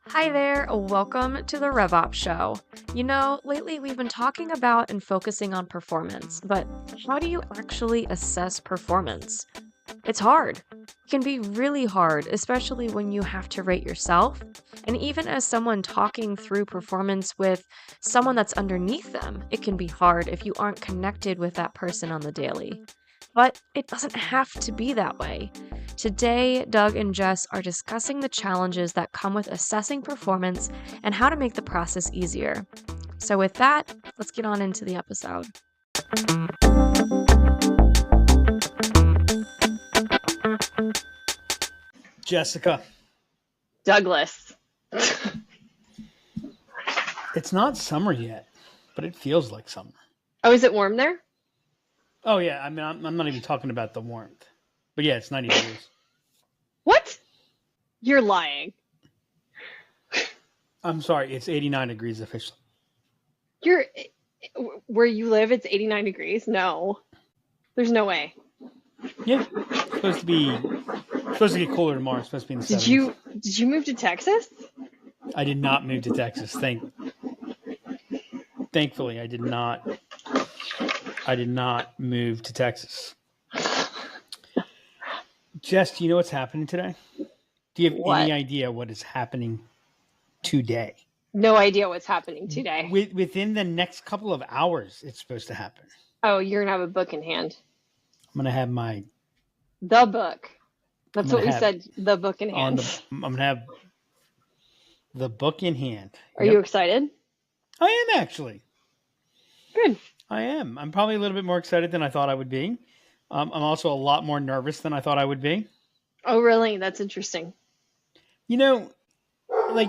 Hi there, welcome to the RevOps Show. You know, lately we've been talking about and focusing on performance, but how do you actually assess performance? It's hard. It can be really hard, especially when you have to rate yourself. And even as someone talking through performance with someone that's underneath them, it can be hard if you aren't connected with that person on the daily. But it doesn't have to be that way. Today, Doug and Jess are discussing the challenges that come with assessing performance and how to make the process easier. So, with that, let's get on into the episode. Jessica. Douglas. It's not summer yet, but it feels like summer. Oh, is it warm there? Oh, yeah. I mean, I'm not even talking about the warmth. But yeah, it's 90 degrees. What? You're lying. I'm sorry. It's 89 degrees officially. Where you live, it's 89 degrees? No. There's no way. Yeah. It's supposed to get cooler tomorrow. It's supposed to be in the 70s. Did you move to Texas? I did not move to Texas. Thankfully, I did not move to Texas. Jess, do you know what's happening today? Do you have any idea what is happening today? No idea what's happening today. Within the next couple of hours, it's supposed to happen. Oh, you're going to have a book in hand. I'm going to have the book. That's what we said, the book in hand. I'm going to have the book in hand. Are you excited? I am, actually. Good. I am. I'm probably a little bit more excited than I thought I would be. I'm also a lot more nervous than I thought I would be. Oh, really? That's interesting. You know, like,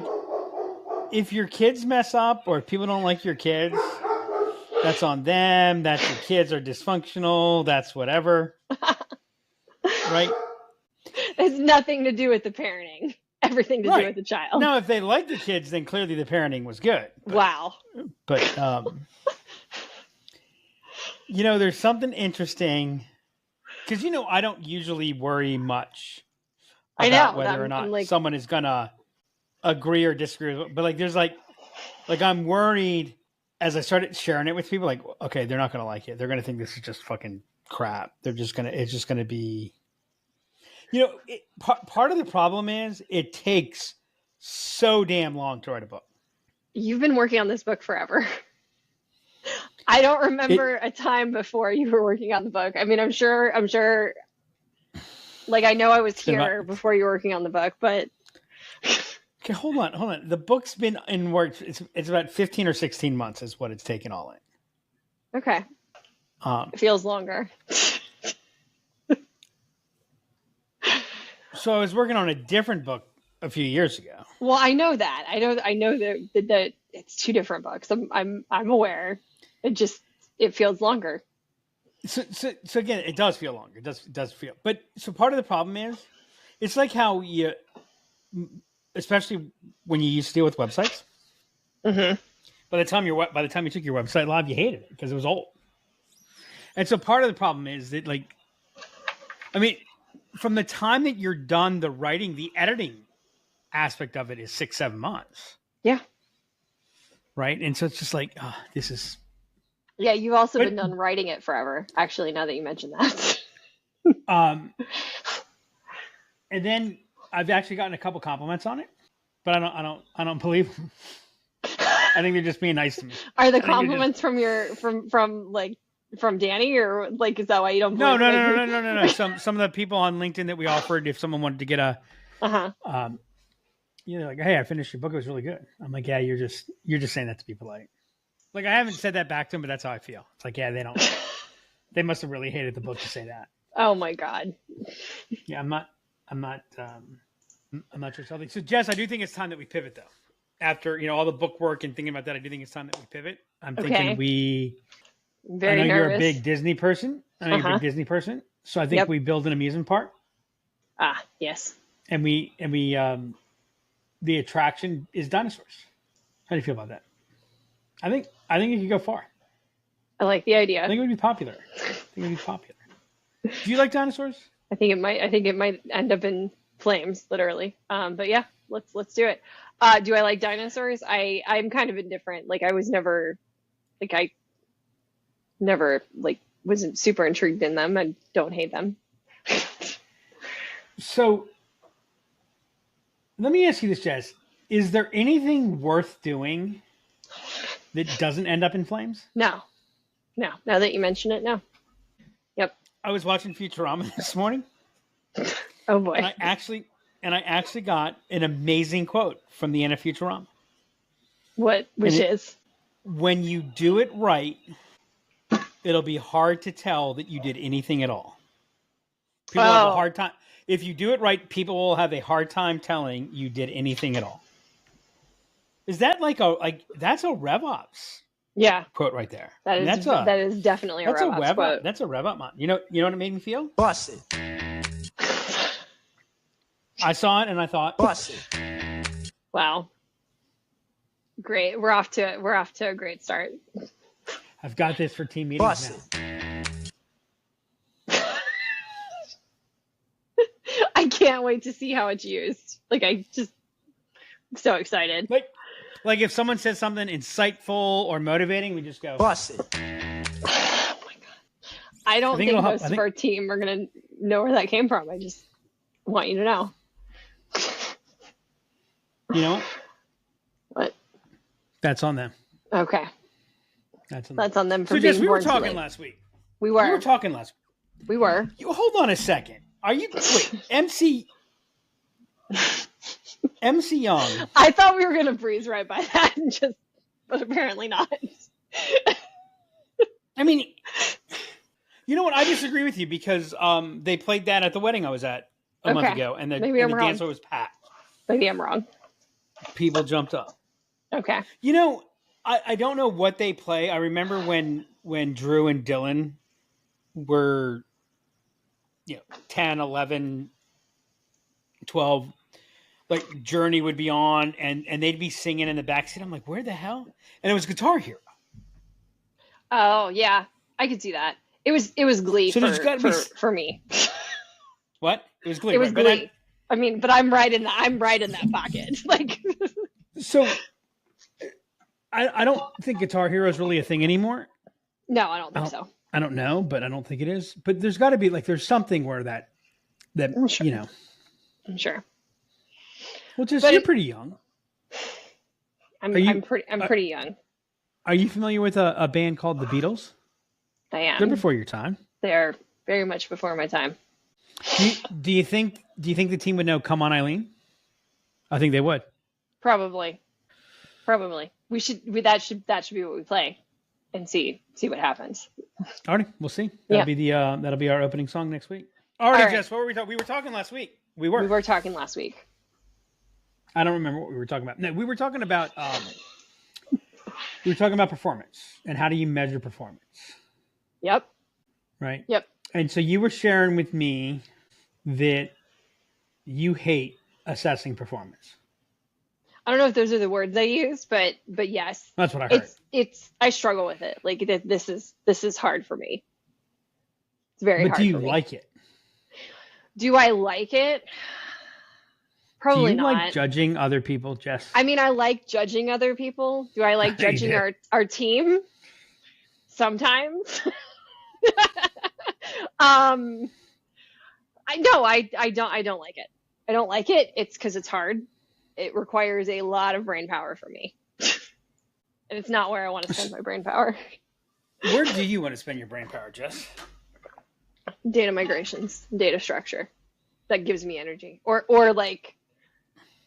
if your kids mess up or if people don't like your kids, that's on them. That's your kids are dysfunctional. That's whatever. Right? It has nothing to do with the parenting. Everything to do with the child. Now, if they like the kids, then clearly the parenting was good. Wow. But, you know, there's something interesting. Because, you know, I don't usually worry much about whether or not someone is going to agree or disagree with it. But, like, there's, like I'm worried as I started sharing it with people, like, okay, they're not going to like it. They're going to think this is just fucking crap. It's just going to be, you know, part of the problem is it takes so damn long to write a book. You've been working on this book forever. I don't remember a time before you were working on the book. I mean, I'm sure, like, I know I was here before you were working on the book, but. Okay, hold on. The book's been in work. It's about 15 or 16 months is what it's taken all in. Okay. It feels longer. So I was working on a different book a few years ago. Well, I know that. I know that it's two different books. I'm aware. It feels longer. So again, it does feel longer. It does feel. But so part of the problem is, it's like how you, especially when you used to deal with websites. Mm-hmm. By the time you took your website live, you hated it because it was old. And so part of the problem is that, like, I mean, from the time that you're done the writing, the editing aspect of it is 6-7 months. Yeah. Right. And so it's just like, this is. Yeah. You've also been done writing it forever. Actually, now that you mention that. And then I've actually gotten a couple compliments on it, but I don't believe them. I think they're just being nice to me. Are the compliments from Danny, or like, is that why you don't believe No. Some of the people on LinkedIn that we offered, if someone wanted to get a, you know, like, hey, I finished your book. It was really good. I'm like, yeah, you're just saying that to be polite. Like, I haven't said that back to them, but that's how I feel. It's like, yeah, they must have really hated the book to say that. Oh my God. Yeah, I'm not sure something. So Jess, I do think it's time that we pivot though. After, you know, all the book work and thinking about that, I do think it's time that we pivot. I'm thinking I know nervous. You're a big Disney person. You're a big Disney person. So I think we build an amusement park. Ah, yes. And we the attraction is dinosaurs. How do you feel about that? I think it could go far. I like the idea. I think it would be popular. Do you like dinosaurs? I think it might end up in flames, literally. But yeah, let's do it. Do I like dinosaurs? I'm kind of indifferent. Like I never wasn't super intrigued in them. I don't hate them. So let me ask you this, Jess. Is there anything worth doing that doesn't end up in flames? No. Now that you mention it, no. Yep. I was watching Futurama this morning. Oh boy. And I actually got an amazing quote from the end of Futurama. Which is? When you do it right, it'll be hard to tell that you did anything at all. People have a hard time. If you do it right, people will have a hard time telling you did anything at all. Is that that's a RevOps quote right there? That is definitely a RevOps quote. That's a RevOps mod. You know what it made me feel? Busted. I saw it and I thought, busted. Wow. Great. We're off to a great start. I've got this for team meetings busted. Now. I can't wait to see how it's used. I'm so excited. Like if someone says something insightful or motivating, we just go busted. Oh my god! I don't think most of our team are gonna know where that came from. I just want you to know. You know what? That's on them. Okay. That's on them for being Jess, we were talking last week. We were. We were talking last week. We were. You hold on a second. Are you MC Young? I thought we were gonna breeze right by that, but apparently not. I mean, you know what? I disagree with you because they played that at the wedding I was at a month ago, and the dancer was packed. Maybe I'm wrong. People jumped up. Okay. You know, I don't know what they play. I remember when Drew and Dylan were 10, 11, 12, like Journey would be on and they'd be singing in the backseat. I'm like, where the hell? And it was Guitar Hero. Oh yeah, I could see that. It was Glee for me. What? It was Glee. It was Glee. But I'm right in that pocket. So I don't think Guitar Hero is really a thing anymore. No, I don't think so. I don't know, but I don't think it is. But there's got to be there's something where that I'm sure. I'm sure. Well, you're pretty young. I'm pretty young. Are you familiar with a band called the Beatles? I am. They're before your time. They're very much before my time. Do you think the team would know "Come On, Eileen"? I think they would. Probably. We should. That should be what we play, and see what happens. All right, we'll see. That'll be our opening song next week. All right, Jess. What were we talking? We were talking last week. We were talking last week. I don't remember what we were talking about. No, we were talking about performance and how do you measure performance. Yep. Right. Yep. And so you were sharing with me that you hate assessing performance. I don't know if those are the words I use, but yes. That's what I heard. I struggle with it. This is hard for me. It's very hard for me. But do you like it? Do I like it? Probably not. Do you like judging other people, Jess? I like judging other people. Do I like judging our team? Sometimes. I don't like it. I don't like it. It's because it's hard. It requires a lot of brain power for me. And it's not where I want to spend my brain power. Where do you want to spend your brain power, Jess? Data migrations, data structure. That gives me energy. Or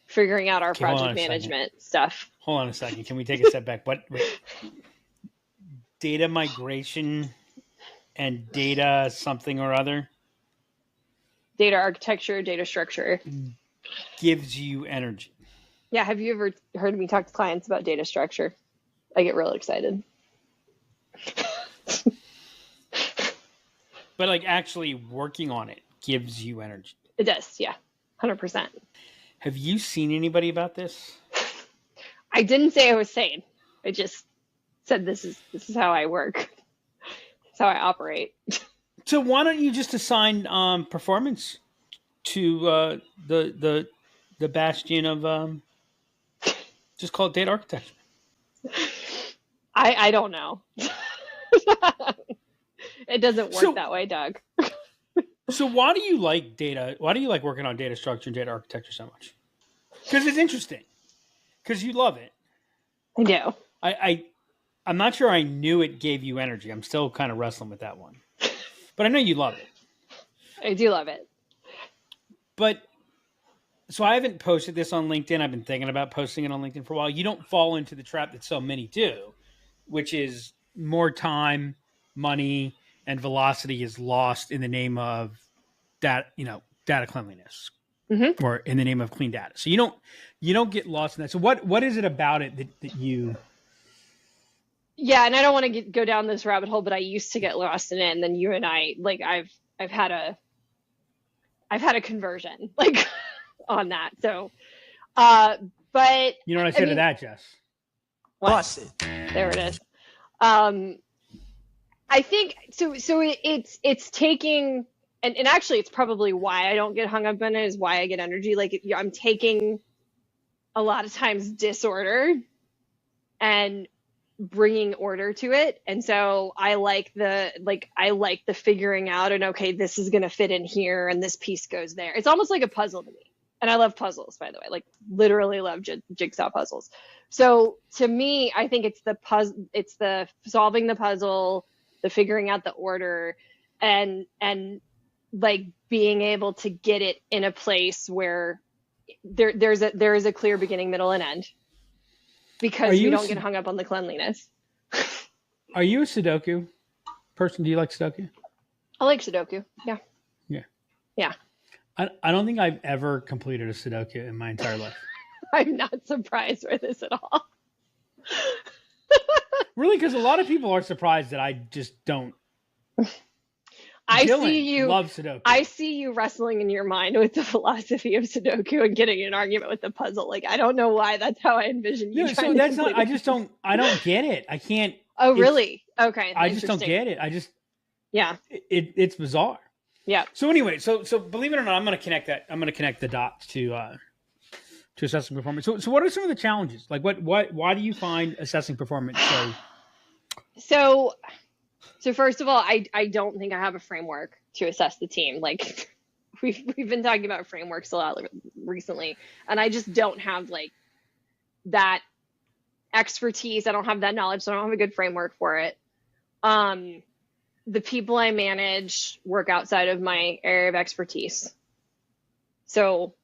figuring out our project management stuff. Hold on a second. Can we take a step back? Wait. Data migration and data something or other? Data architecture, data structure. Gives you energy. Yeah. Have you ever heard me talk to clients about data structure? I get real excited. But actually working on it gives you energy. It does. Yeah. 100%. Have you seen anybody about this? I didn't say I was sane. I just said this is how I work. It's how I operate. So why don't you just assign performance to the bastion of Just call it data architecture. I don't know. It doesn't work that way, Doug. So why do you like data? Why do you like working on data structure and data architecture so much? Because it's interesting. Because you love it. I do. I'm not sure I knew it gave you energy. I'm still kind of wrestling with that one. But I know you love it. I do love it. But so I haven't posted this on LinkedIn. I've been thinking about posting it on LinkedIn for a while. You don't fall into the trap that so many do, which is more time, money, and velocity is lost in the name of data cleanliness, or in the name of clean data. So you don't get lost in that. So what is it about it that you? Yeah, and I don't want to go down this rabbit hole, but I used to get lost in it, and then you and I, like, I've had a conversion, like, on that. So, but you know what I said to that, Jess? Busted. There it is. I think so. It's taking, and actually, it's probably why I don't get hung up on it, is why I get energy. Like, I'm taking a lot of times disorder and bringing order to it. And so I like the figuring out, and okay, this is going to fit in here and this piece goes there. It's almost like a puzzle to me. And I love puzzles, by the way, like literally love jigsaw puzzles. So to me, I think it's the solving the puzzle, the figuring out the order, and like being able to get it in a place where there is a clear beginning, middle, and end. Because you don't get hung up on the cleanliness. Are you a Sudoku person? Do you like Sudoku? I like Sudoku. Yeah. Yeah. Yeah. I don't think I've ever completed a Sudoku in my entire life. I'm not surprised by this at all. Really? Because a lot of people are surprised that I just don't. Dylan loves Sudoku. I see you wrestling in your mind with the philosophy of Sudoku and getting in an argument with the puzzle. Like, I don't know why. That's how I envision you. No, so that's not. I don't get it. I can't. Oh, really? Okay. I just don't get it. Yeah. It's bizarre. Yeah. So anyway, so believe it or not, I'm going to connect that. I'm going to connect the dots to assessing performance. So what are some of the challenges? Like why do you find assessing performance So first of all, I don't think I have a framework to assess the team. Like we've been talking about frameworks a lot recently, and I just don't have like that expertise. I don't have that knowledge, so I don't have a good framework for it. The people I manage work outside of my area of expertise. So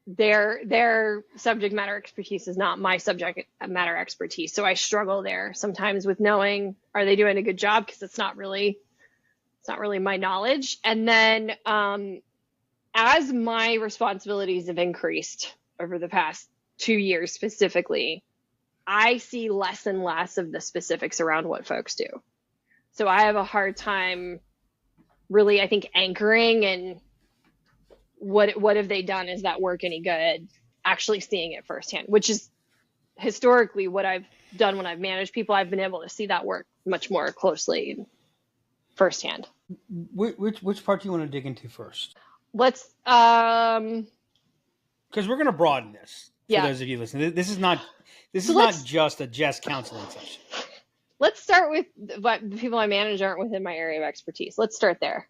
their subject matter expertise is not my subject matter expertise. So I struggle there sometimes with knowing, are they doing a good job? Because it's not really my knowledge. And then as my responsibilities have increased over the past 2 years specifically, I see less and less of the specifics around what folks do. So I have a hard time really, I think, anchoring and what have they done? Is that work any good? Actually seeing it firsthand, which is historically what I've done when I've managed people. I've been able to see that work much more closely firsthand. Which part do you want to dig into first? Let's because we're going to broaden this for those of you listening. This is not just a Jess counseling session. Let's start with what the people I manage aren't within my area of expertise. Let's start there.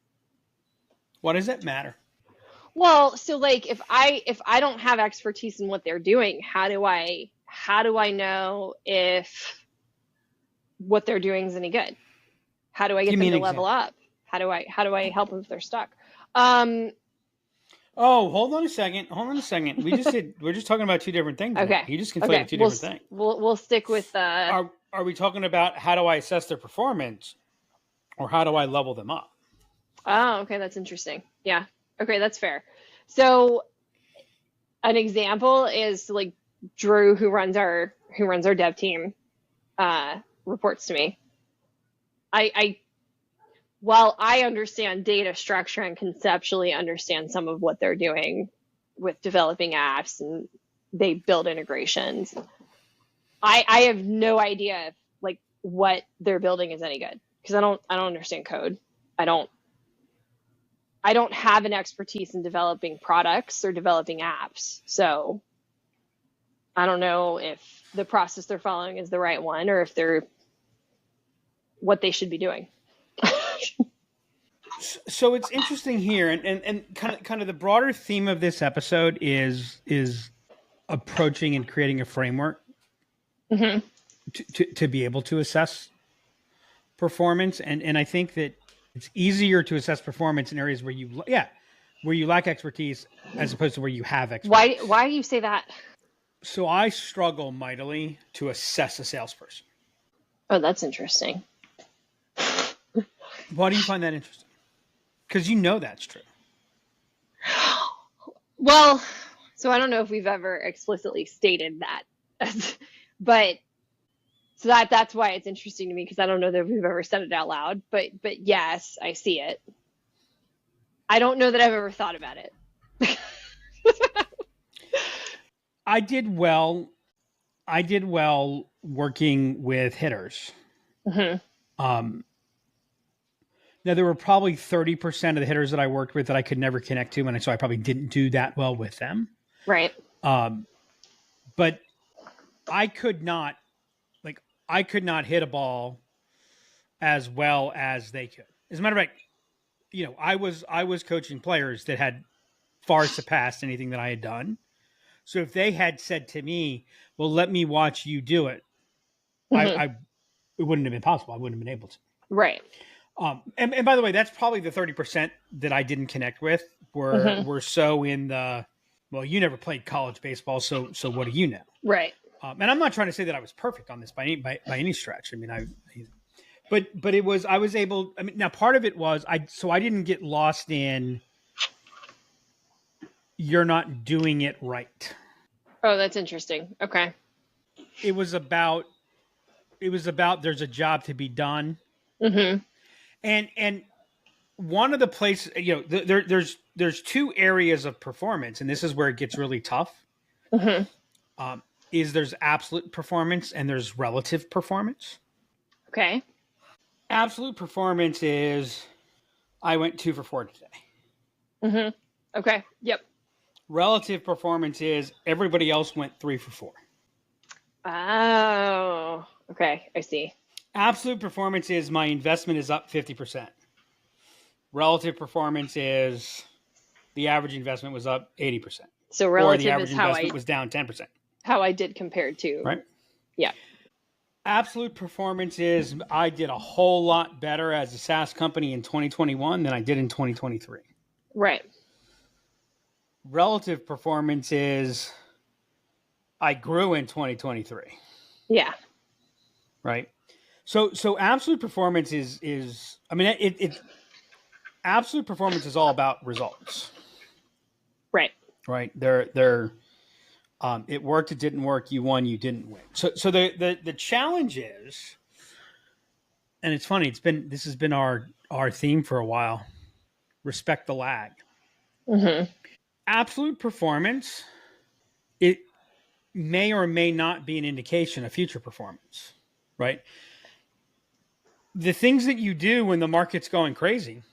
Why does that matter? Well, so like if I don't have expertise in what they're doing, how do I know if what they're doing is any good? How do I get them to level up? How do I help them if they're stuck? Oh, hold on a second. We're just talking about two different things. Okay. You just conflated two different things. We'll stick with Are we talking about how do I assess their performance, or how do I level them up? Oh, okay, that's interesting. Yeah. Okay, that's fair. So an example is like Drew, who runs our dev team, reports to me. While I understand data structure and conceptually understand some of what they're doing with developing apps, and they build integrations, I have no idea if like what they're building is any good, because I don't understand code. I don't have an expertise in developing products or developing apps. So I don't know if the process they're following is the right one or if they're what they should be doing. So it's interesting here, and kind of the broader theme of this episode is approaching and creating a framework to be able to assess performance, and I think that it's easier to assess performance in areas where you lack expertise as opposed to where you have expertise. Why do you say that? So I struggle mightily to assess a salesperson. Oh, that's interesting. Why do you find that interesting? Because you know that's true. Well, so I don't know if we've ever explicitly stated that, but so that's why it's interesting to me, because I don't know that we've ever said it out loud. But yes, I see it. I don't know that I've ever thought about it. I did well working with hitters. Now, there were probably 30% of the hitters that I worked with that I could never connect to, and so I probably didn't do that well with them. Right. But I could not hit a ball as well as they could. As a matter of fact, I was coaching players that had far surpassed anything that I had done. So if they had said to me, "Well, let me watch you do it," it wouldn't have been possible. I wouldn't have been able to. Right. And by the way, that's probably the 30% that I didn't connect with. Were so in the, well, you never played college baseball, so what do you know? Right. And I'm not trying to say that I was perfect on this by any stretch. I mean, but it was, I was able. I mean, now part of it was I didn't get lost in you're not doing it right. Oh, that's interesting. Okay. It was about there's a job to be done. And one of the places, there's two areas of performance, and this is where it gets really tough. Is there's absolute performance and there's relative performance. Okay. Absolute performance is I went 2 for 4 today. Okay. Yep. Relative performance is everybody else went 3 for 4. Oh, okay. I see. Absolute performance is my investment is up 50%. Relative performance is the average investment was up 80%. So relative or the average is how investment was down 10%. How I did compared to. Right. Yeah. Absolute performance is I did a whole lot better as a SaaS company in 2021 than I did in 2023. Right. Relative performance is I grew in 2023. Yeah. Right. So absolute performance is I mean it absolute performance is all about results. Right. Right. They're it worked, it didn't work, you won, you didn't win. So the challenge is, and it's funny, this has been our theme for a while. Respect the lag. Absolute performance, it may or may not be an indication of future performance, right? The things that you do when the market's going crazy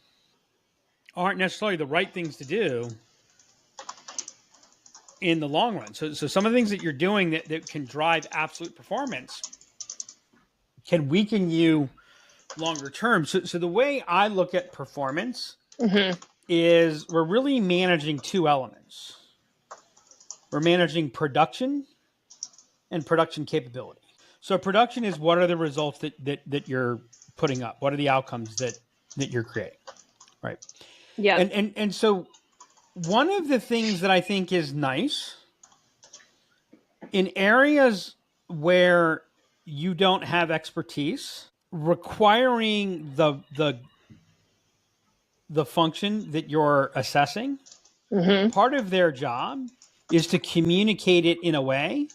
aren't necessarily the right things to do in the long run. So some of the things that you're doing that can drive absolute performance can weaken you longer term. So the way I look at performance is we're really managing 2 elements. We're managing production and production capability. So production is what are the results that you're putting up? What are the outcomes that you're creating? Right. Yeah. And so one of the things that I think is nice in areas where you don't have expertise, requiring the function that you're assessing, part of their job is to communicate it in a way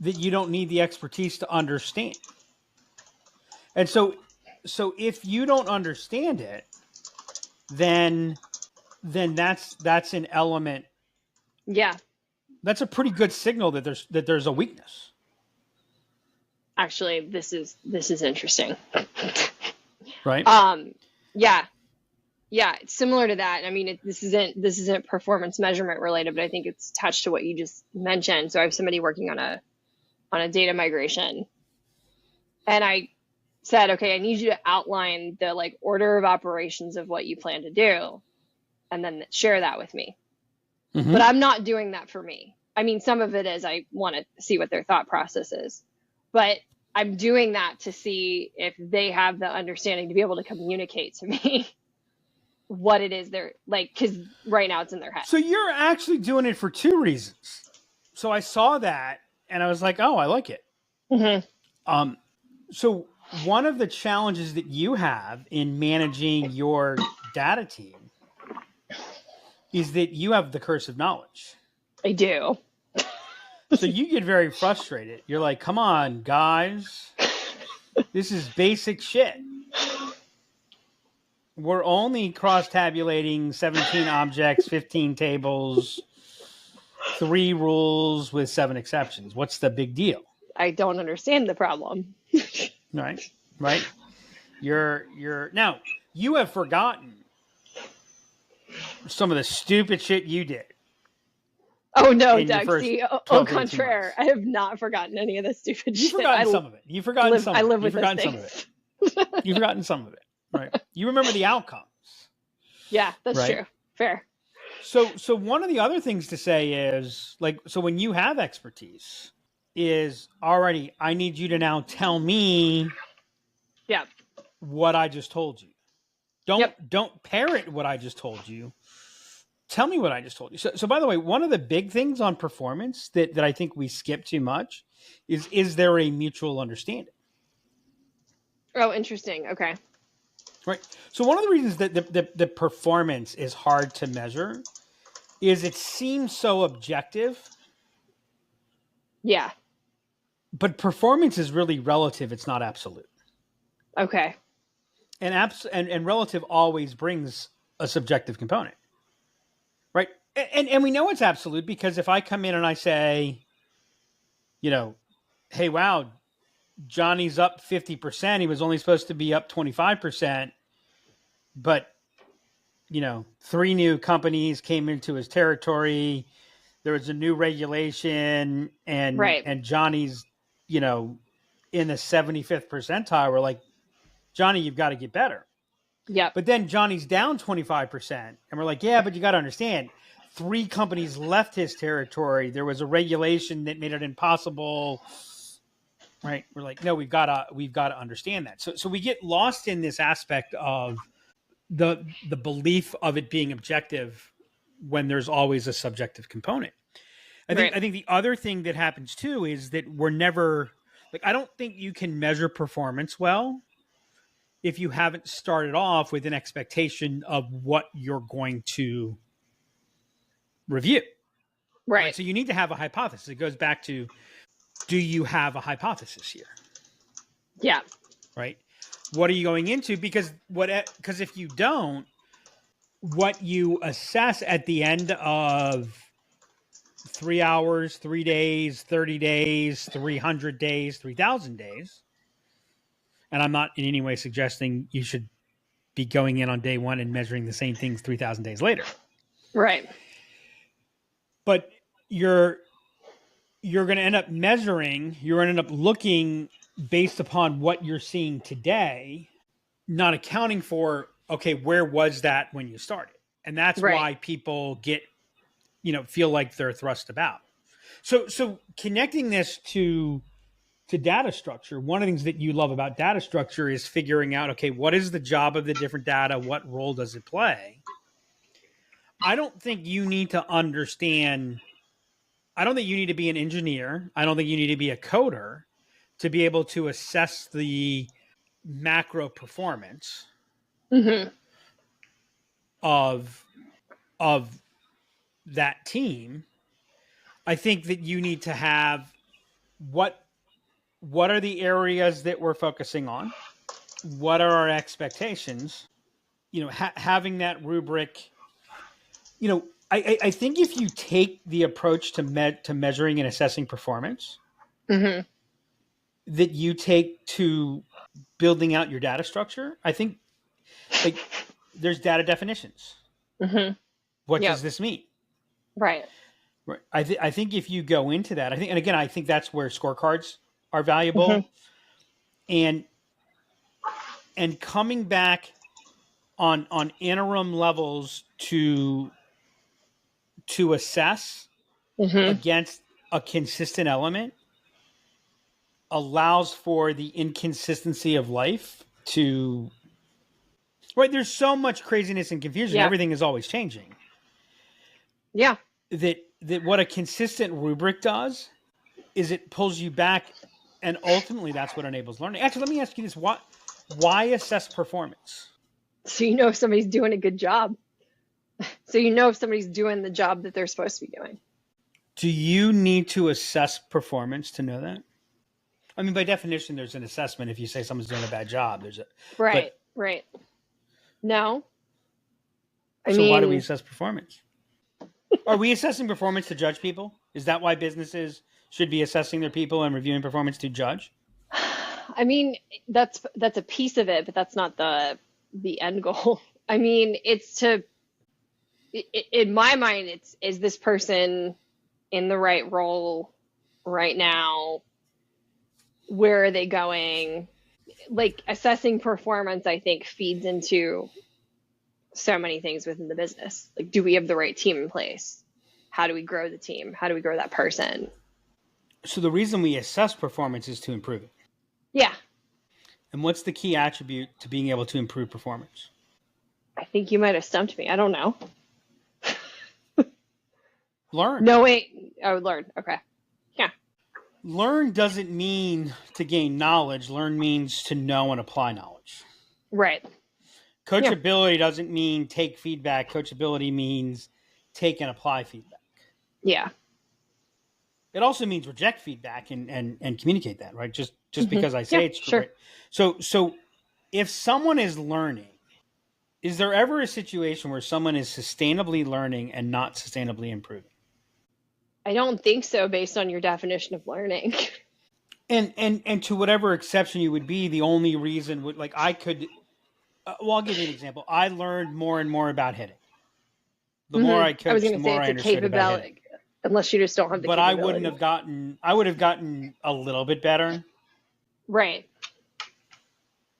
that you don't need the expertise to understand. And so if you don't understand it, then that's an element. Yeah. That's a pretty good signal that there's a weakness. Actually, this is interesting. Right? Yeah. Yeah, it's similar to that. I mean, this isn't performance measurement related, but I think it's attached to what you just mentioned. So I have somebody working on a data migration, and I said, okay, I need you to outline the like order of operations of what you plan to do, and then share that with me. Mm-hmm. But I'm not doing that for me. I mean, some of it is I want to see what their thought process is, but I'm doing that to see if they have the understanding to be able to communicate to me what it is they're like, because right now it's in their head. So you're actually doing it for two reasons. So I saw that and I was like, oh, I like it. Mm-hmm. So one of the challenges that you have in managing your data team is that you have the curse of knowledge. I do. So you get very frustrated. You're like, come on, guys. This is basic shit. We're only cross-tabulating 17 objects, 15 tables, 3 rules with 7 exceptions. What's the big deal? I don't understand the problem. Right. Now, you have forgotten some of the stupid shit you did. Oh no, Doug. See, au contraire, I have not forgotten any of the stupid shit. You've forgotten some of it. You've forgotten some of it. I live with those things. You've forgotten some of it. Right. You remember the outcomes. Yeah, that's right? True. Fair. So one of the other things to say is like, so when you have expertise is already, I need you to now tell me what I just told you. Don't parrot what I just told you. Tell me what I just told you. So by the way, one of the big things on performance that I think we skip too much is there a mutual understanding? Oh, interesting. Okay. Right. So one of the reasons that the performance is hard to measure is it seems so objective. Yeah. But performance is really relative. It's not absolute. Okay. And relative always brings a subjective component. Right. And we know it's absolute because if I come in and I say, hey, wow, Johnny's up 50%. He was only supposed to be up 25%. But, 3 new companies came into his territory. There was a new regulation and Johnny's, in the 75th percentile. We're like, Johnny, you've got to get better. Yeah. But then Johnny's down 25%. And we're like, yeah, but you got to understand, 3 companies left his territory. There was a regulation that made it impossible. Right. We're like, no, we've got to understand that. So we get lost in this aspect of the belief of it being objective when there's always a subjective component. I think the other thing that happens too is that we're never like, I don't think you can measure performance well if you haven't started off with an expectation of what you're going to review. Right. So you need to have a hypothesis. It goes back to, do you have a hypothesis here? Yeah. Right. What are you going into? Because if you don't, what you assess at the end of 3 hours, 3 days, 30 days, 300 days, 3,000 days. And I'm not in any way suggesting you should be going in on day 1 and measuring the same things 3,000 days later. Right. But you're going to end up measuring, you're going to end up looking based upon what you're seeing today, not accounting for, okay, where was that when you started? And that's why people get, feel like they're thrust about. So connecting this to data structure, one of the things that you love about data structure is figuring out, okay, what is the job of the different data? What role does it play? I don't think you need to understand, I don't think you need to be an engineer. I don't think you need to be a coder to be able to assess the macro performance of that team. I think that you need to have what are the areas that we're focusing on? What are our expectations? Having that rubric, I think if you take the approach to measuring and assessing performance that you take to building out your data structure, I think there's data definitions. Mm-hmm. What does this mean? Right. I think if you go into that, I think that's where scorecards are valuable, and coming back on interim levels to assess against a consistent element allows for the inconsistency of life to, right? There's so much craziness and confusion. Everything is always changing. Yeah. That what a consistent rubric does is it pulls you back, and ultimately that's what enables learning. Actually, let me ask you this. Why assess performance? So you know if somebody's doing a good job. So you know if somebody's doing the job that they're supposed to be doing. Do you need to assess performance to know that? I mean, by definition, there's an assessment. If you say someone's doing a bad job, there's a... Right. No. So why do we assess performance? Are we assessing performance to judge people? Is that why businesses should be assessing their people and reviewing performance to judge? I mean, that's a piece of it, but that's not the end goal. I mean, it's in my mind, is this person in the right role right now? Where are they going? Like, assessing performance, I think, feeds into so many things within the business. Like, do we have the right team in place? How do we grow the team? How do we grow that person? So the reason we assess performance is to improve it. Yeah. And what's the key attribute to being able to improve performance? I think you might have stumped me. I don't know. Learn. No, wait. Oh, learn. Okay. Yeah. Learn doesn't mean to gain knowledge. Learn means to know and apply knowledge. Right. Coachability doesn't mean take feedback. Coachability means take and apply feedback. Yeah. It also means reject feedback and communicate that, right? Just because I say it's sure. Right. So if someone is learning, is there ever a situation where someone is sustainably learning and not sustainably improving? I don't think so, based on your definition of learning. And to whatever exception you would be, the only reason would, like, I could, I'll give you an example. I learned more and more about hitting. The more I coached, the more I understood about hitting. Unless you just don't have the but capability. I would have gotten a little bit better. Right.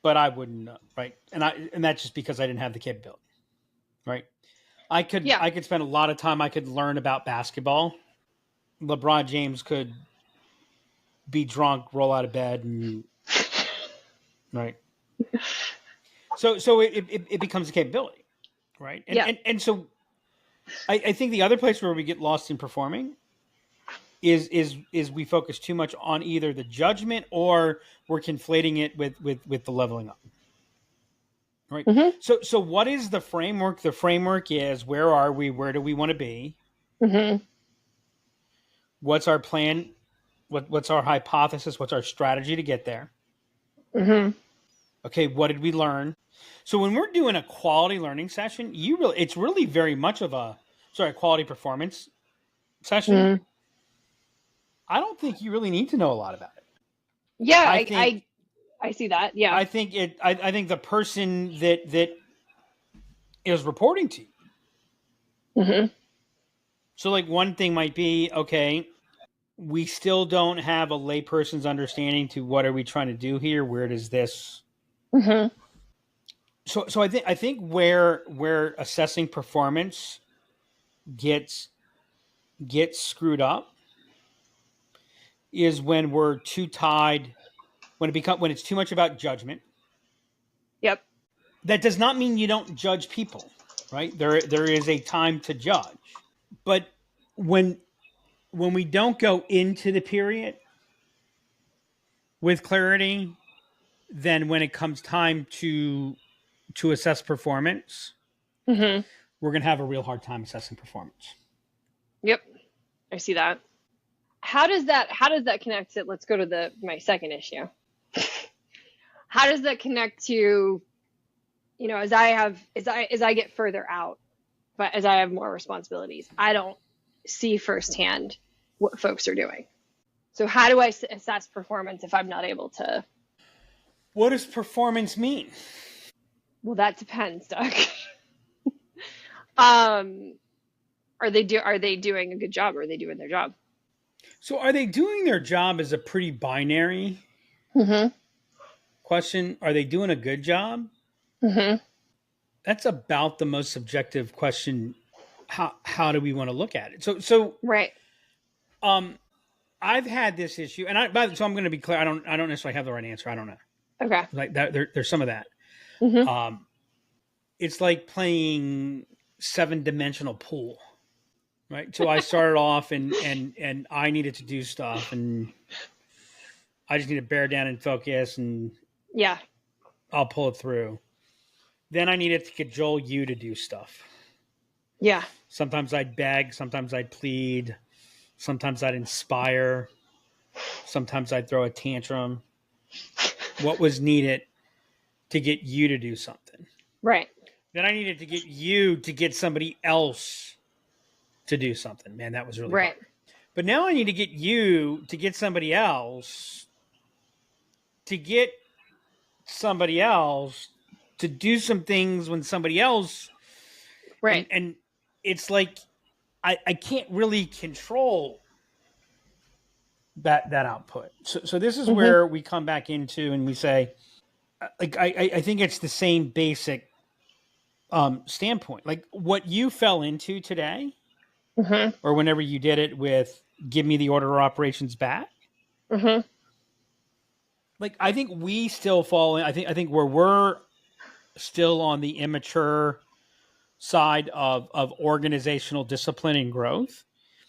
But I wouldn't, right? And that's just because I didn't have the capability. Right? I could spend a lot of time, I could learn about basketball. LeBron James could be drunk, roll out of bed, and right. So it becomes a capability, right? And so I think the other place where we get lost in performing is we focus too much on either the judgment or we're conflating it with the leveling up. Right. Mm-hmm. So what is the framework? The framework is, where are we? Where do we want to be? Mm-hmm. What's our plan? What's our hypothesis? What's our strategy to get there? Mm-hmm. Okay, what did we learn? So when we're doing a quality learning session, it's really very much of a quality performance session. Mm-hmm. I don't think you really need to know a lot about it. Yeah, I see that. Yeah, I think the person that is reporting to you. Mm-hmm. So, like, one thing might be, okay, we still don't have a layperson's understanding to what are we trying to do here? Where does this? Mm-hmm. So I think where assessing performance gets screwed up is when we're too tied, when it's too much about judgment. Yep. That does not mean you don't judge people, right? There is a time to judge. But when we don't go into the period with clarity, then when it comes time to assess performance, mm-hmm. we're going to have a real hard time assessing performance. Yep. I see that. How does that connect to, let's go to my second issue. How does that connect to, as I get further out, but as I have more responsibilities, I don't see firsthand what folks are doing. So how do I assess performance if I'm not able to? What does performance mean? Well, that depends, Doug. Are they doing a good job, or are they doing their job? So are they doing their job is a pretty binary question. Are they doing a good job? That's about the most subjective question. How do we want to look at it? So right. I've had this issue, and so I'm going to be clear. I don't necessarily have the right answer. I don't know. Okay. Like that, there's some of that. It's like playing 7-dimensional pool, right? So I started off and I needed to do stuff, and I just need to bear down and focus, and yeah, I'll pull it through. Then I needed to cajole you to do stuff. Yeah. Sometimes I'd beg, sometimes I'd plead, sometimes I'd inspire, sometimes I'd throw a tantrum. What was needed to get you to do something? Right. Then I needed to get you to get somebody else to do something. Man, that was really right. hard. But now I need to get you to get somebody else to get somebody else to do some things when somebody else. Right. And it's like I can't really control that output. So this is where we come back into and we say, like, I think it's the same basic standpoint. Like what you fell into today, or whenever you did it with give me the order of operations back. Like I think we still fall in. I think where we're still on the immature side of organizational discipline and growth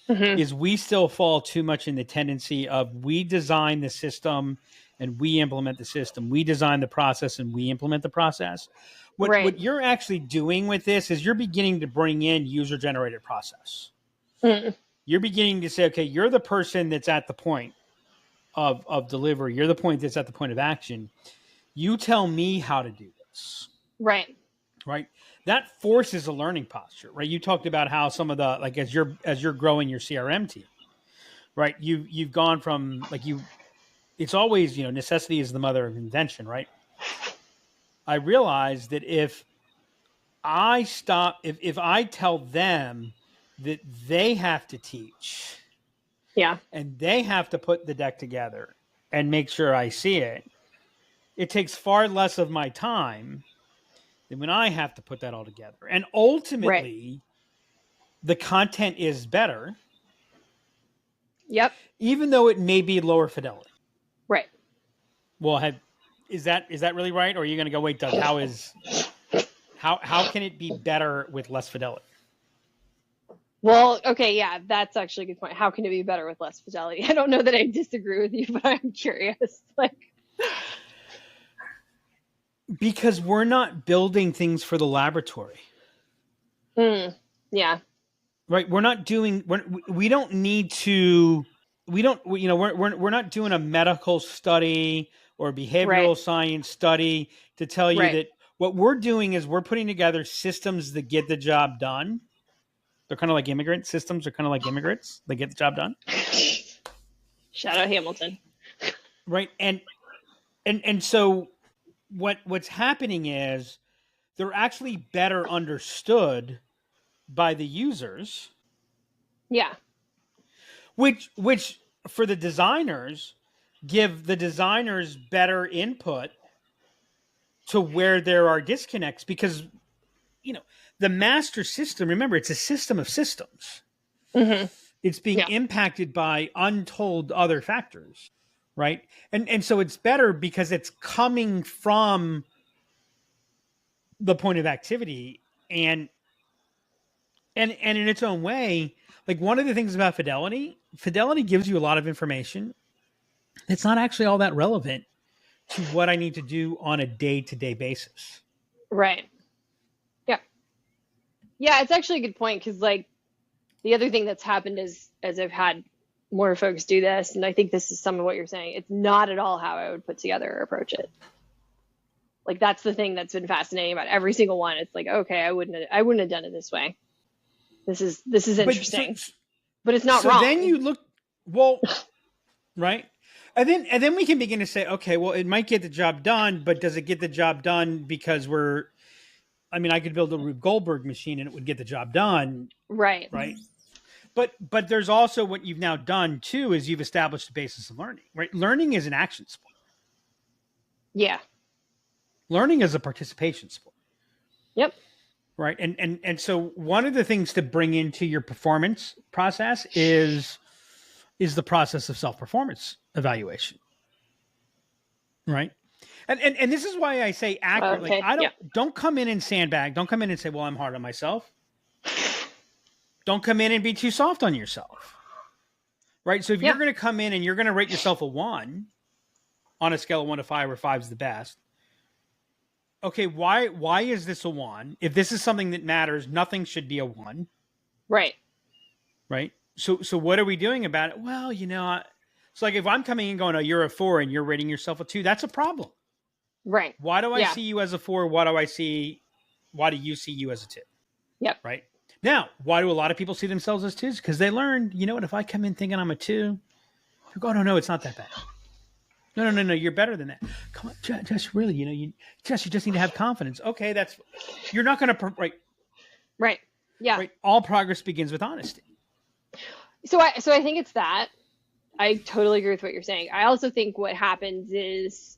is we still fall too much in the tendency of we design the system and we implement the system. We design the process and we implement the process. What you're actually doing with this is you're beginning to bring in user-generated process. You're beginning to say, okay, you're the person that's at the point of delivery. You're the point that's at the point of action. You tell me how to do this. Right. That forces a learning posture, right? You talked about how some of the, like, as you're growing your CRM team, right? You've gone from it's always, necessity is the mother of invention, right? I realized that if I tell them that they have to teach, and they have to put the deck together and make sure I see it, it takes far less of my time than when I have to put that all together. And ultimately, the content is better. Yep. Even though it may be lower fidelity. Right. Well, is that really right? Or are you going to go, wait, Doug, how can it be better with less fidelity? Well, okay, yeah, that's actually a good point. How can it be better with less fidelity? I don't know that I disagree with you, but I'm curious. Because we're not building things for the laboratory. Yeah. Right. We're not doing. We don't need to. We don't. We're not doing a medical study or behavioral science study to tell you that what we're doing is we're putting together systems that get the job done. They're kind of like immigrant systems. Are kind of like immigrants. They get the job done. Shout out Hamilton. Right. And so what's happening is they're actually better understood by the users. Yeah. Which for the designers give the designers better input to where there are disconnects, because the master system, remember, it's a system of systems. It's being impacted by untold other factors, right? And so it's better because it's coming from the point of activity and in its own way. Like, one of the things about fidelity gives you a lot of information. It's not actually all that relevant to what I need to do on a day-to-day basis. Right. Yeah. Yeah, it's actually a good point, because the other thing that's happened is, as I've had more folks do this, and I think this is some of what you're saying, it's not at all how I would put together or approach it. That's the thing that's been fascinating about every single one. It's okay, I wouldn't have done it this way. This is interesting, but it's not wrong. So then you look, well, right? And then we can begin to say, okay, well, it might get the job done, but does it get the job done because we're I mean, I could build a Rube Goldberg machine and it would get the job done. Right. But there's also what you've now done too, is you've established the basis of learning, right? Learning is an action sport. Yeah. Learning is a participation sport. Yep. Right. And so one of the things to bring into your performance process is the process of self-performance evaluation. Right. And this is why I say accurate. Okay. Like don't come in and sandbag. Don't come in and say, well, I'm hard on myself. Don't come in and be too soft on yourself. Right. So if you're going to come in and you're going to rate yourself a 1 on a scale of 1 to 5, where 5 is the best. Okay, why is this a 1? If this is something that matters, nothing should be a 1. Right. Right. So what are we doing about it? Well, it's like if I'm coming in going, oh, you're a 4 and you're rating yourself a 2, that's a problem. Right. Why do I see you as a 4? Why do you see you as a 2? Yep. Right. Now, why do a lot of people see themselves as 2s? Because they learned, what, if I come in thinking I'm a 2, you go, oh, no, it's not that bad. No, you're better than that. Come on, Jess, really, Jess, you just need to have confidence. Okay, you're not going to, right. Right. Yeah. Right. All progress begins with honesty. So I think it's that. I totally agree with what you're saying. I also think what happens is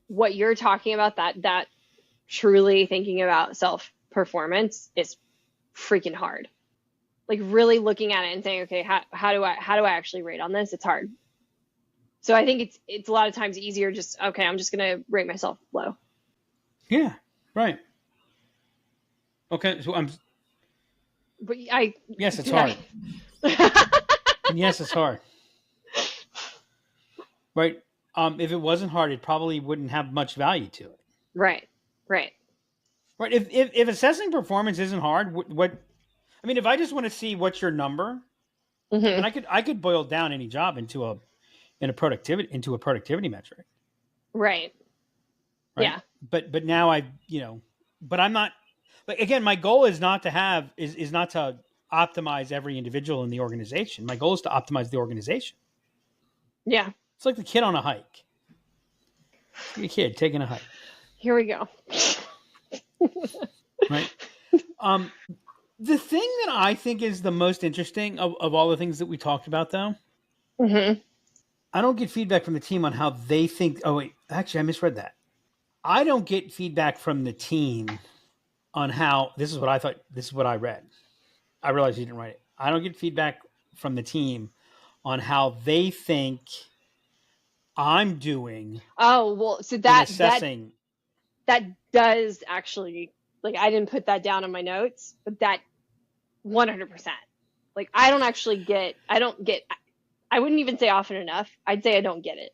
what you're talking about, that truly thinking about self-performance is freaking hard. Like really looking at it and saying, okay, how do I actually rate on this? It's hard. So I think it's a lot of times easier just, okay, I'm just going to rate myself low. Yeah, right. Okay, so yes, it's hard. Yes, it's hard. Right. If it wasn't hard, it probably wouldn't have much value to it. Right. Right. If assessing performance isn't hard, if I just want to see what's your number, and I could boil down any job into a productivity metric. Right. Yeah. But now but I'm not, like, again, my goal is not to is not to optimize every individual in the organization. My goal is to optimize the organization. Yeah. It's like the kid on a hike. The kid taking a hike. Here we go. Right. The thing that I think is the most interesting of all the things that we talked about, though, I don't get feedback from the team on how they think. Oh, wait, actually, I misread that. I don't get feedback from the team on how, this is what I thought, this is what I read. I realized you didn't write it. I don't get feedback from the team on how they think I'm doing. Oh, well, so that assessing. That does actually, like, I didn't put that down in my notes, but that 100%. Like, I wouldn't even say often enough. I'd say I don't get it.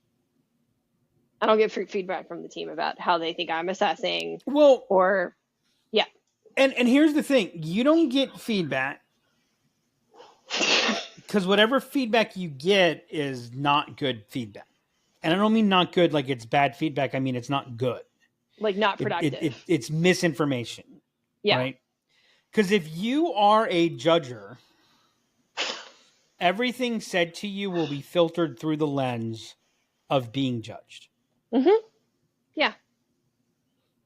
I don't get feedback from the team about how they think I'm assessing. Well, yeah. And here's the thing. You don't get feedback because whatever feedback you get is not good feedback. And I don't mean not good like it's bad feedback. I mean, it's not good. Like not productive. It's misinformation. Yeah. Right? Because if you are a judger, everything said to you will be filtered through the lens of being judged. Yeah.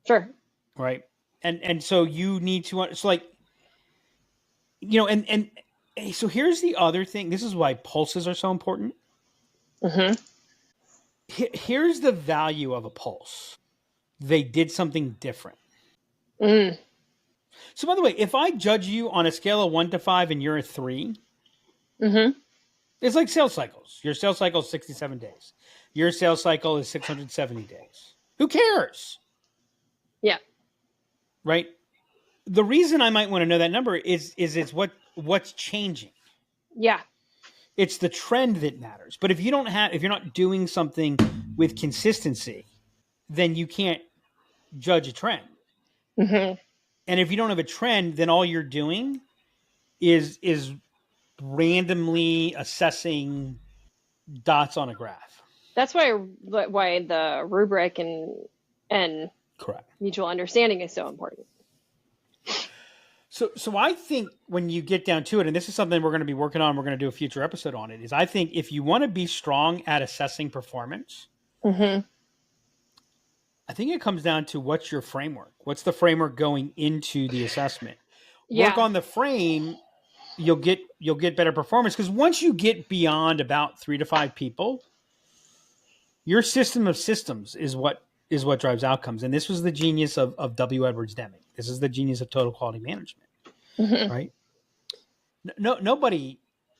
Sure. Right. And so you need to, so like, and so here's the other thing. This is why pulses are so important. Here's the value of a pulse. They did something different. So by the way, if I judge you on a scale of 1 to 5 and you're a 3, it's like sales cycles. Your sales cycle is 67 days. Your sales cycle is 670 days. Who cares? Yeah. Right? The reason I might want to know that number is it's what's changing. Yeah. It's the trend that matters. But if you're not doing something with consistency, then you can't judge a trend. And if you don't have a trend, then all you're doing is randomly assessing dots on a graph. That's why the rubric and correct mutual understanding is so important. So I think when you get down to it, and this is something we're going to be working on, we're going to do a future episode on it, is I think if you want to be strong at assessing performance, I think it comes down to what's your framework. What's the framework going into the assessment? Yeah. Work on the frame, you'll get better performance, because once you get beyond about 3 to 5 people, your system of systems is what drives outcomes. And this was the genius of W. Edwards Deming. This is the genius of total quality management, right? Nobody,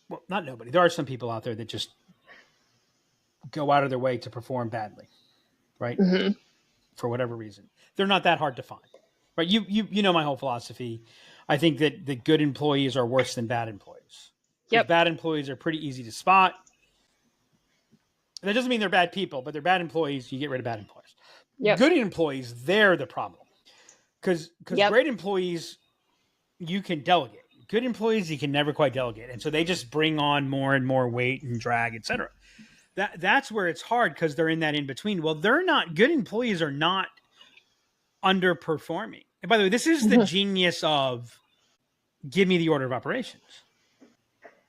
well, not nobody. There are some people out there that just go out of their way to perform badly, right? For whatever reason. They're not that hard to find, right? You know my whole philosophy. I think that the good employees are worse than bad employees. Yep. Bad employees are pretty easy to spot. That doesn't mean they're bad people, but they're bad employees. You get rid of bad employees. Yep. Good employees, they're the problem. Because great employees, you can delegate. Good employees, you can never quite delegate. And so they just bring on more and more weight and drag, et cetera. That's where it's hard, because they're in that in-between. Well, good employees are not underperforming. And by the way, this is the genius of give me the order of operations.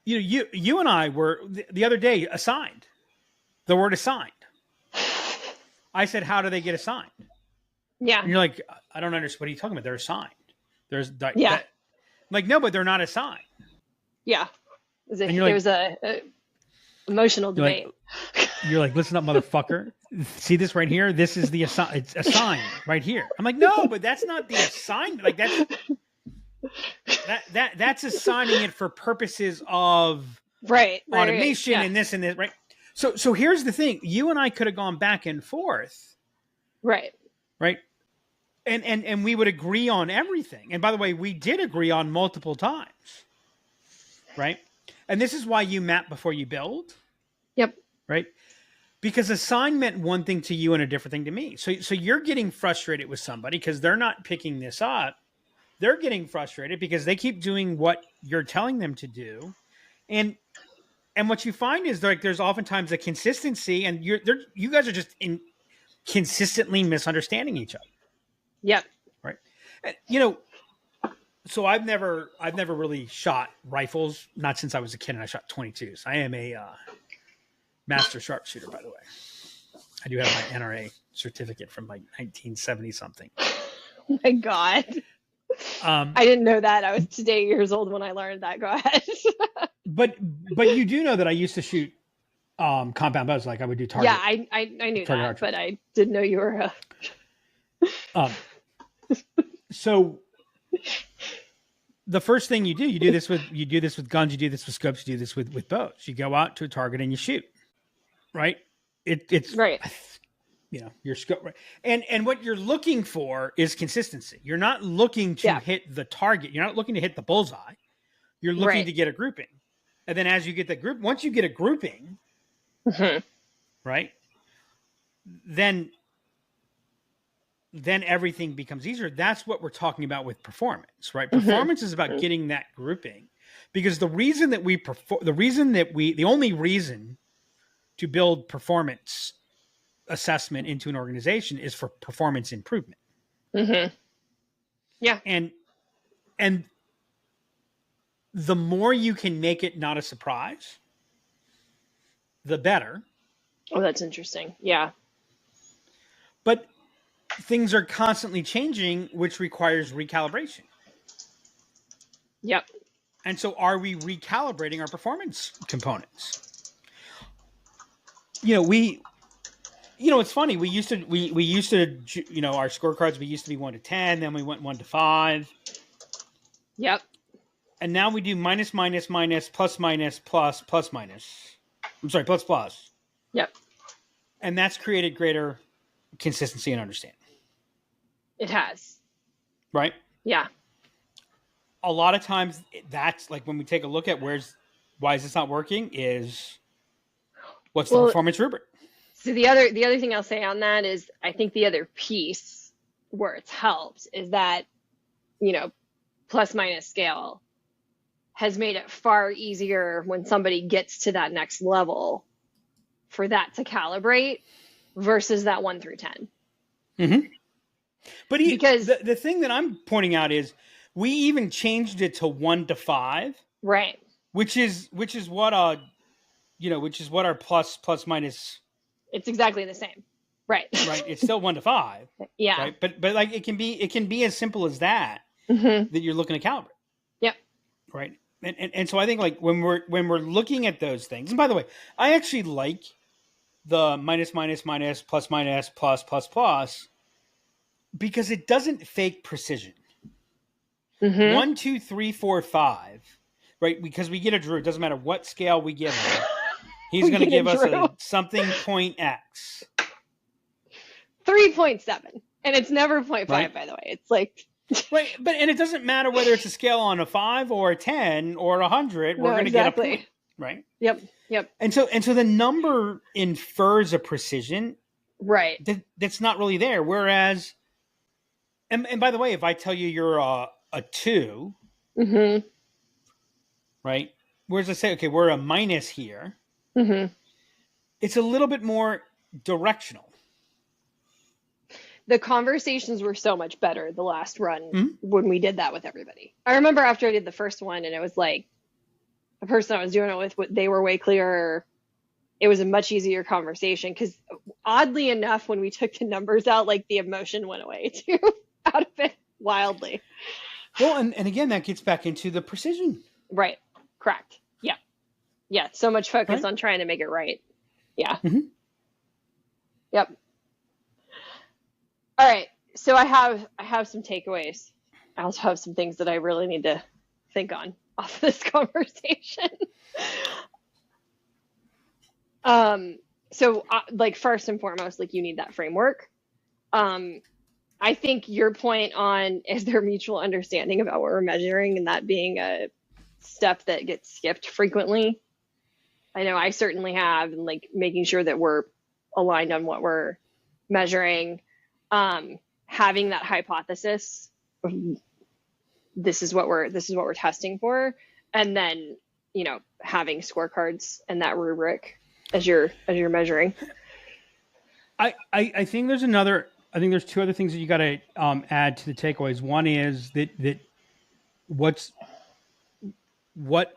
You and I were the other day assigned. The word assigned. I said, how do they get assigned? Yeah. And you're like, I don't understand. What are you talking about? They're assigned. I'm like, no, but they're not assigned. Yeah. As if there was a emotional debate. You're like, listen up, motherfucker. See this right here? This is it's assigned right here. I'm like, no, but that's not the assignment. Like that's assigning it for purposes of automation and this and this, right? So here's the thing. You and I could have gone back and forth. Right. And we would agree on everything. And by the way, we did agree on multiple times. Right? And this is why you map before you build. Yep. Right? Because assign meant one thing to you and a different thing to me. So you're getting frustrated with somebody because they're not picking this up. They're getting frustrated because they keep doing what you're telling them to do. And what you find is there's oftentimes a consistency, and you guys are just consistently misunderstanding each other. Yep. Right. So I've never really shot rifles, not since I was a kid, and I shot 22s. I am a master sharpshooter, by the way. I do have my NRA certificate from like 1970 something. Oh my God. I didn't know that. I was 8 years old when I learned that. Go ahead. But you do know that I used to shoot compound bows, like I would do target. Yeah, I knew that, archery. But I didn't know you were So the first thing you do this with guns, you do this with scopes, you do this with bows. You go out to a target and you shoot. Right? It's right. Your scope, right? And what you're looking for is consistency. You're not looking to hit the target. You're not looking to hit the bullseye. You're looking to get a grouping. And then as you get that group, once you get a grouping, right, then everything becomes easier. That's what we're talking about with performance, right? Performance is about getting that grouping, because the only reason to build performance assessment into an organization is for performance improvement. Yeah. And the more you can make it not a surprise, the better. Oh, that's interesting. Yeah. But things are constantly changing, which requires recalibration. Yep. And so are we recalibrating our performance components? It's funny. We used to, our scorecards, we used to be 1 to 10, then we went 1 to 5. Yep. And now we do minus, minus, minus, plus, minus, plus, plus, minus. I'm sorry, plus, plus. Yep. And that's created greater consistency and understanding. It has. Right? Yeah. A lot of times that's like when we take a look at why is this not working is what's the performance rubric? So the other thing I'll say on that is I think the other piece where it's helped is that, plus minus scale has made it far easier when somebody gets to that next level for that to calibrate versus that 1 through 10. Mm-hmm. But because the thing that I'm pointing out is we even changed it to 1 to 5. Right. Which is what our plus minus. It's exactly the same. Right. Right. It's still 1 to 5. Yeah. Right. But like it can be as simple as that, that you're looking to calibrate. Yep. Right. And so I think like when we're looking at those things, and by the way, I actually like the minus, plus, because it doesn't fake precision. 1, 2, 3, 4, 5. Right. Because we get a Drew. It doesn't matter what scale we give him. He's going to give us a something point X. 3.7. And it's never 0.5, right? By the way. It's like... Right. And it doesn't matter whether it's a scale on a 5 or a 10 or 100. We're going to get a point. Right? Yep. And so the number infers a precision. Right. That's not really there. Whereas, and by the way, if I tell you you're a 2, right? Whereas I say, okay, we're a minus here. It's a little bit more directional. The conversations were so much better the last run when we did that with everybody. I remember after I did the first one and it was like the person I was doing it with, they were way clearer. It was a much easier conversation because oddly enough, when we took the numbers out, like the emotion went away too out of it wildly. Well, and again, that gets back into the precision. Right. Correct. Yeah. Yeah. So much focus on trying to make it right. Yeah. Yep. All right. So I have some takeaways. I also have some things that I really need to think on off of this conversation. So like first and foremost, like you need that framework. I think your point on is there mutual understanding about what we're measuring and that being a step that gets skipped frequently. I know I certainly have, and like making sure that we're aligned on what we're measuring, having that hypothesis, this is what we're testing for, and then, you know, having scorecards and that rubric as you're measuring. I think there's two other things that you got to add to the takeaways. One is that what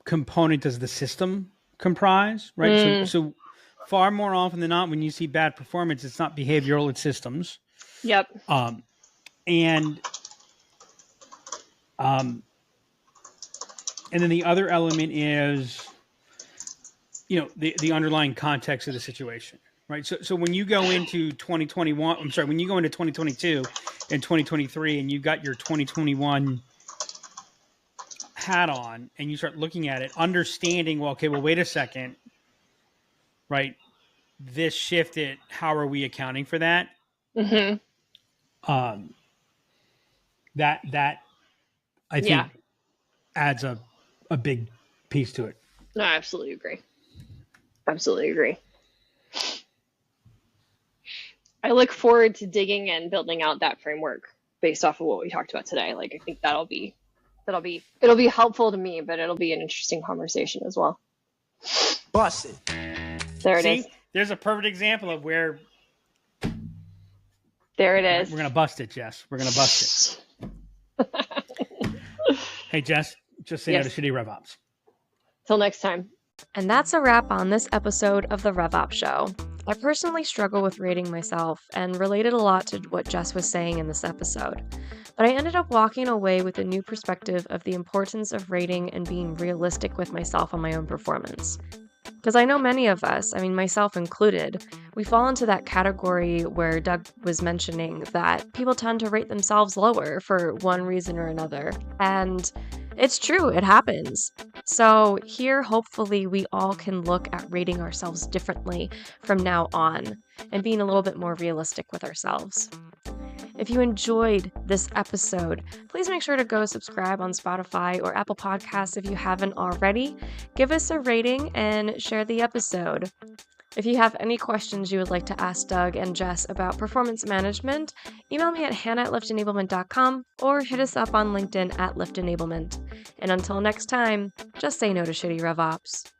component does the system comprise, right? So far more often than not, when you see bad performance, it's not behavioral, it's systems. Yep. And then the other element is, you know, the underlying context of the situation, right? So when you go into 2022 and 2023 and you got your 2021 hat on and you start looking at it, understanding, well, wait a second, right? This shifted. How are we accounting for that? That I think adds a big piece to it. No, I absolutely agree. Absolutely agree. I look forward to digging and building out that framework based off of what we talked about today. Like, I think it'll be helpful to me, but it'll be an interesting conversation as well. Bust it. There it is. There's a perfect example of where. There it is. We're going to bust it, Jess. We're going to bust it. Hey, Jess, just say no to shitty RevOps. Till next time. And that's a wrap on this episode of the RevOps Show. I personally struggle with rating myself and related a lot to what Jess was saying in this episode. But I ended up walking away with a new perspective of the importance of rating and being realistic with myself on my own performance. Because I know many of us, I mean myself included, we fall into that category where Doug was mentioning that people tend to rate themselves lower for one reason or another. And it's true, it happens. So here, hopefully, we all can look at rating ourselves differently from now on and being a little bit more realistic with ourselves. If you enjoyed this episode, please make sure to go subscribe on Spotify or Apple Podcasts if you haven't already. Give us a rating and share the episode. If you have any questions you would like to ask Doug and Jess about performance management, email me at hannah@liftenablement.com or hit us up on LinkedIn @liftenablement. And until next time, just say no to shitty RevOps.